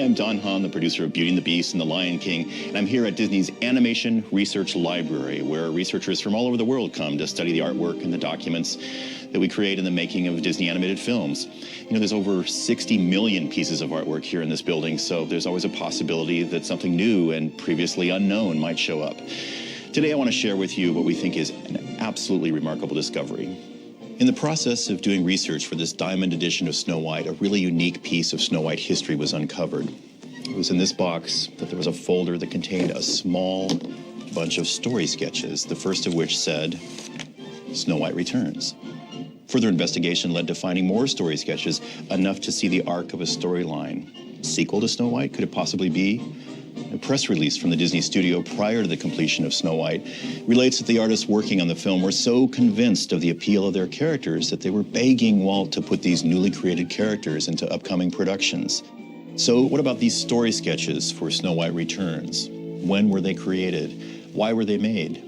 I'm Don Hahn, the producer of Beauty and the Beast and The Lion King, and I'm here at Disney's Animation Research Library, where researchers from all over the world come to study the artwork and the documents that we create in the making of Disney animated films. You know, there's over 60 million pieces of artwork here in this building, so there's always a possibility that something new and previously unknown might show up. Today I want to share with you what we think is an absolutely remarkable discovery. In the process of doing research for this diamond edition of Snow White, a really unique piece of Snow White history was uncovered. It was in this box that there was a folder that contained a small bunch of story sketches, the first of which said, Snow White Returns. Further investigation led to finding more story sketches, enough to see the arc of a storyline. Sequel to Snow White? Could it possibly be? A press release from the Disney studio prior to the completion of Snow White relates that the artists working on the film were so convinced of the appeal of their characters that they were begging Walt to put these newly created characters into upcoming productions. So what about these story sketches for Snow White Returns? When were they created? Why were they made?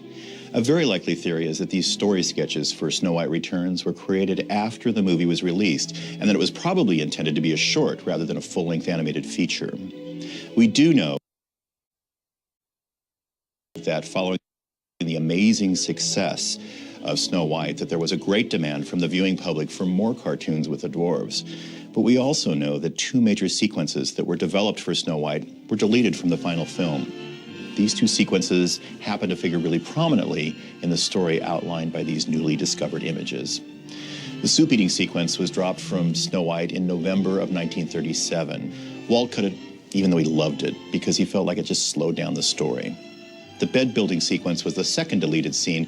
A very likely theory is that these story sketches for Snow White Returns were created after the movie was released, and that it was probably intended to be a short rather than a full-length animated feature. We do know that following the amazing success of Snow White, that there was a great demand from the viewing public for more cartoons with the dwarves. But we also know that two major sequences that were developed for Snow White were deleted from the final film. These two sequences happen to figure really prominently in the story outlined by these newly discovered images. The soup-eating sequence was dropped from Snow White in November of 1937. Walt cut it, even though he loved it, because he felt like it just slowed down the story. The bed-building sequence was the second deleted scene.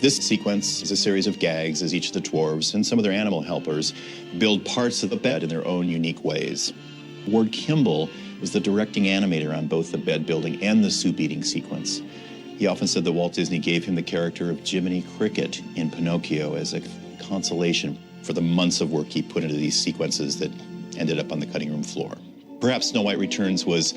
This sequence is a series of gags as each of the dwarves and some of their animal helpers build parts of the bed in their own unique ways. Ward Kimball was the directing animator on both the bed-building and the soup-eating sequence. He often said that Walt Disney gave him the character of Jiminy Cricket in Pinocchio as a consolation for the months of work he put into these sequences that ended up on the cutting room floor. Perhaps Snow White Returns was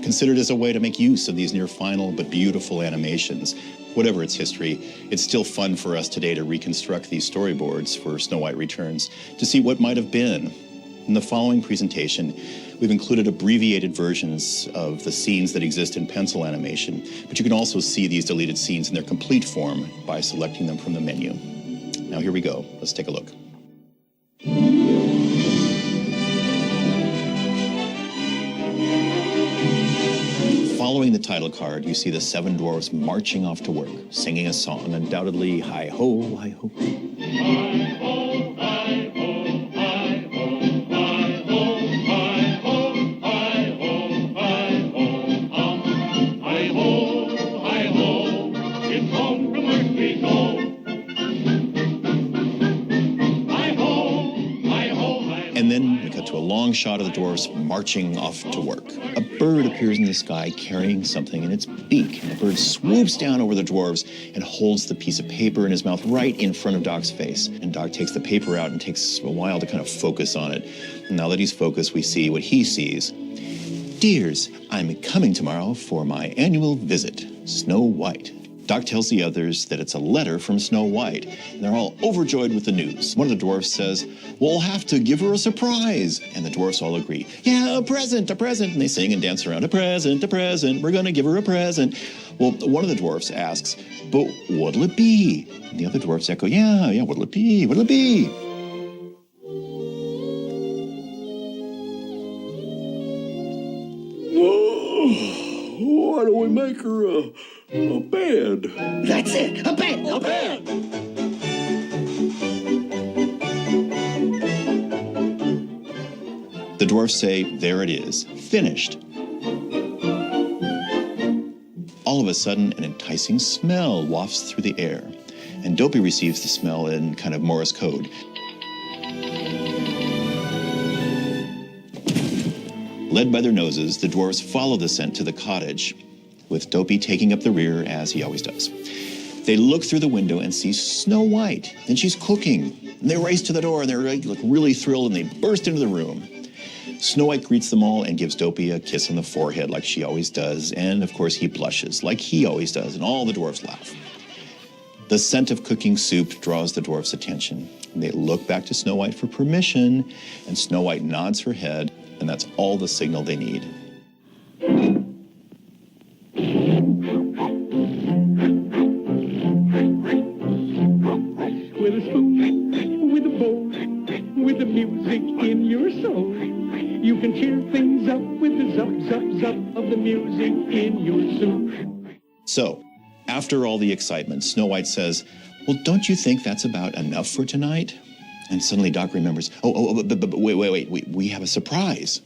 considered as a way to make use of these near-final but beautiful animations. Whatever its history, it's still fun for us today to reconstruct these storyboards for Snow White Returns to see what might have been. In the following presentation, we've included abbreviated versions of the scenes that exist in pencil animation, but you can also see these deleted scenes in their complete form by selecting them from the menu. Now here we go. Let's take a look. Following the title card, you see the Seven Dwarfs marching off to work, singing a song, undoubtedly hi-ho, hi-ho. Hi-ho, hi-ho, hi-ho, hi-ho, hi-ho, hi-ho, hi-ho, hi-ho, hi-ho, it's home from work we go. Hi-ho, hi-ho, hi-ho. And then we cut to a long shot of the dwarfs marching off to work. A bird appears in the sky carrying something in its beak, and the bird swoops down over the dwarves and holds the piece of paper in his mouth right in front of Doc's face. And Doc takes the paper out and takes a while to kind of focus on it. And now that he's focused, we see what he sees. Dears, I'm coming tomorrow for my annual visit, Snow White. Doc tells the others that it's a letter from Snow White, and they're all overjoyed with the news. One of the dwarfs says, we'll have to give her a surprise. And the dwarfs all agree, yeah, a present, and they sing and dance around, a present, we're gonna give her a present. Well, one of the dwarfs asks, but what'll it be? And the other dwarfs echo, yeah, what'll it be, what'll it be? Why don't we make her a bed? That's it, a bed, a bed. The dwarfs say, there it is, finished. All of a sudden, an enticing smell wafts through the air, and Dopey receives the smell in kind of Morse code. Led by their noses, the dwarfs follow the scent to the cottage, with Dopey taking up the rear as he always does. They look through the window and see Snow White, and she's cooking. And they race to the door, and they're really thrilled, and they burst into the room. Snow White greets them all and gives Dopey a kiss on the forehead like she always does, and of course he blushes like he always does, and all the dwarfs laugh. The scent of cooking soup draws the dwarfs' attention. And they look back to Snow White for permission, and Snow White nods her head, and that's all the signal they need. with the music in your soul. You can cheer things up with the zup, zup, zup of the music in your soup. So, after all the excitement, Snow White says, well, don't you think that's about enough for tonight? And suddenly Doc remembers, but wait, we have a surprise.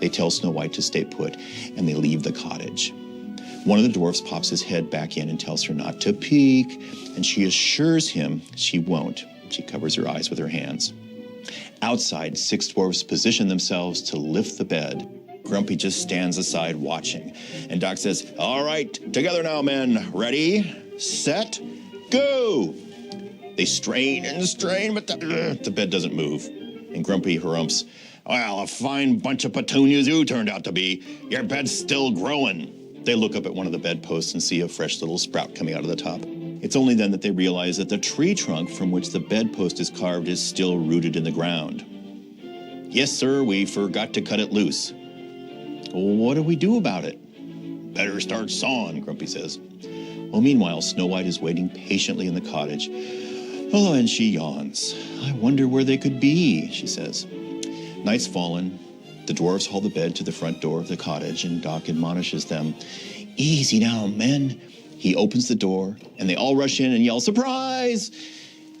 They tell Snow White to stay put, and they leave the cottage. One of the dwarfs pops his head back in and tells her not to peek, and she assures him she won't. She covers her eyes with her hands. Outside, 6 dwarfs position themselves to lift the bed. Grumpy just stands aside watching, and Doc says, all right, together now, men. Ready, set, go! They strain and strain, but the bed doesn't move. And Grumpy harumphs, well, a fine bunch of petunias you turned out to be. Your bed's still growing. They look up at one of the bedposts and see a fresh little sprout coming out of the top. It's only then that they realize that the tree trunk from which the bedpost is carved is still rooted in the ground. Yes, sir, we forgot to cut it loose. Well, what do we do about it? Better start sawing, Grumpy says. Well, meanwhile, Snow White is waiting patiently in the cottage. Oh, and she yawns. I wonder where they could be, she says. Night's fallen. The dwarves haul the bed to the front door of the cottage, and Doc admonishes them, easy now, men. He opens the door, and they all rush in and yell, surprise!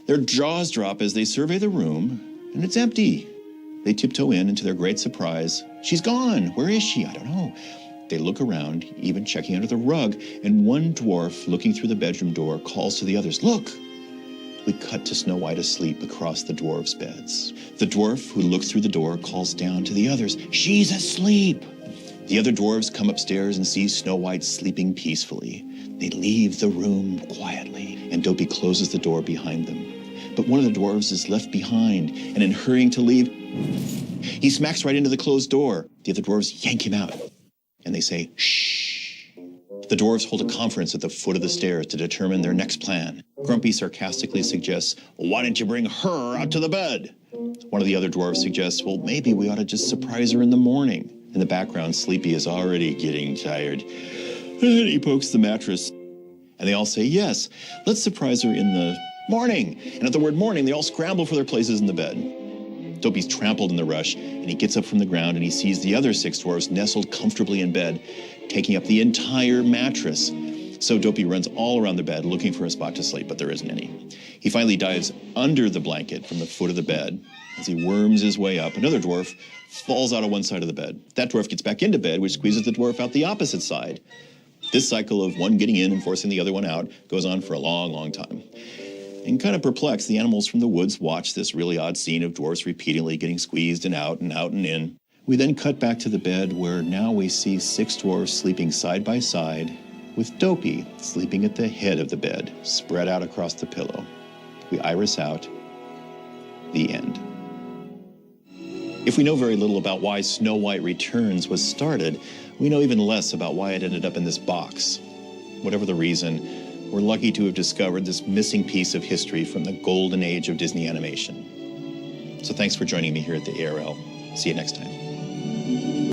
Their jaws drop as they survey the room, and it's empty. They tiptoe in, and to their great surprise, she's gone. Where is she? I don't know. They look around, even checking under the rug, and one dwarf, looking through the bedroom door, calls to the others, look! We cut to Snow White asleep across the dwarves' beds. The dwarf who looks through the door calls down to the others, she's asleep! The other dwarves come upstairs and see Snow White sleeping peacefully. They leave the room quietly, and Dopey closes the door behind them. But one of the dwarves is left behind, and in hurrying to leave, he smacks right into the closed door. The other dwarves yank him out, and they say, shh. The dwarves hold a conference at the foot of the stairs to determine their next plan. Grumpy sarcastically suggests, why don't you bring her out to the bed? One of the other dwarves suggests, well, maybe we ought to just surprise her in the morning. In the background, Sleepy is already getting tired. And then he pokes the mattress. And they all say, yes, let's surprise her in the morning. And at the word morning, they all scramble for their places in the bed. Dopey's trampled in the rush, and he gets up from the ground and he sees the other 6 dwarves nestled comfortably in bed, taking up the entire mattress. So Dopey runs all around the bed looking for a spot to sleep, but there isn't any. He finally dives under the blanket from the foot of the bed. As he worms his way up, another dwarf falls out of one side of the bed. That dwarf gets back into bed, which squeezes the dwarf out the opposite side. This cycle of one getting in and forcing the other one out goes on for a long, long time. And kind of perplexed, the animals from the woods watch this really odd scene of dwarfs repeatedly getting squeezed and out and out and in. We then cut back to the bed where now we see 6 dwarfs sleeping side by side with Dopey sleeping at the head of the bed, spread out across the pillow. We iris out. The end. If we know very little about why Snow White Returns was started, we know even less about why it ended up in this box. Whatever the reason, we're lucky to have discovered this missing piece of history from the golden age of Disney animation. So thanks for joining me here at the ARL. See you next time.